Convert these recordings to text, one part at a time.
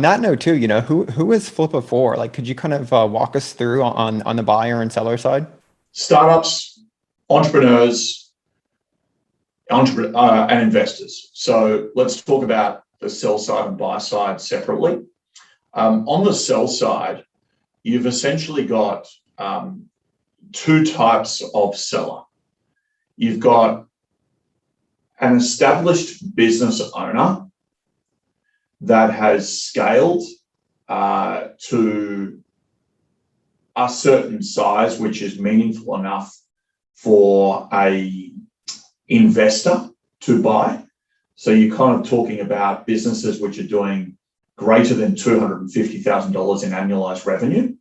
that note too, who is Flippa for? Like, could you kind of walk us through on the buyer and seller side? Startups, entrepreneurs, and investors. So let's talk about the sell side and buy side separately. On the sell side, you've essentially got two types of seller. You've got an established business owner that has scaled to a certain size, which is meaningful enough for a investor to buy. So you're kind of talking about businesses which are doing greater than $250,000 in annualized revenue.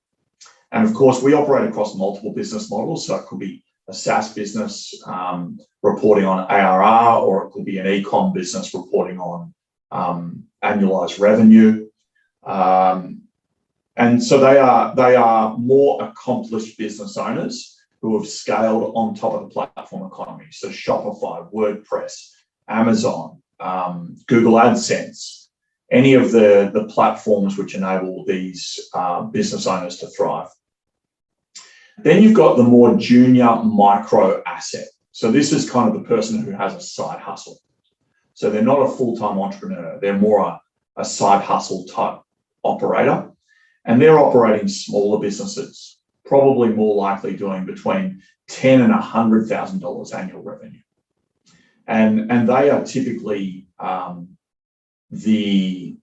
And of course, we operate across multiple business models. So it could be a SaaS business reporting on ARR, or it could be an e-com business reporting on annualized revenue. And so they are more accomplished business owners who have scaled on top of the platform economy. So Shopify, WordPress, Amazon, Google AdSense, any of the platforms which enable these business owners to thrive. Then you've got the more junior micro asset. So this is kind of the person who has a side hustle. So they're not a full-time entrepreneur. They're more a side hustle type operator. And they're operating smaller businesses, probably more likely doing between $10,000 and $100,000 annual revenue. And they are typically the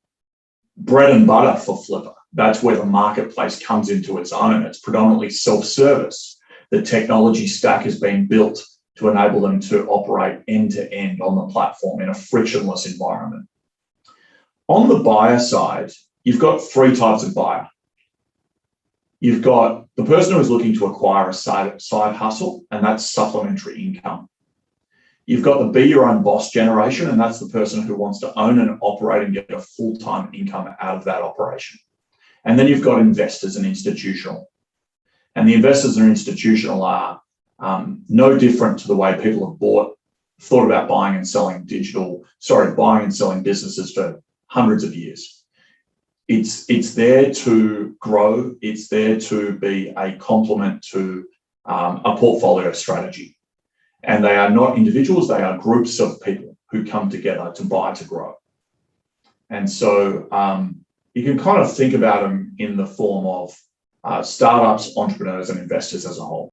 bread and butter for Flippa. That's where the marketplace comes into its own. It's predominantly self-service. The technology stack has been built to enable them to operate end-to-end on the platform in a frictionless environment. On the buyer side, you've got three types of buyer. You've got the person who is looking to acquire a side hustle, and that's supplementary income. You've got the be your own boss generation, and that's the person who wants to own and operate and get a full-time income out of that operation. And then you've got investors and institutional. And the investors and institutional are no different to the way people have thought about buying and selling businesses for hundreds of years. It's there to grow. It's there to be a complement to a portfolio strategy. And they are not individuals, they are groups of people who come together to buy to grow. And so you can kind of think about them in the form of startups, entrepreneurs, and investors as a whole.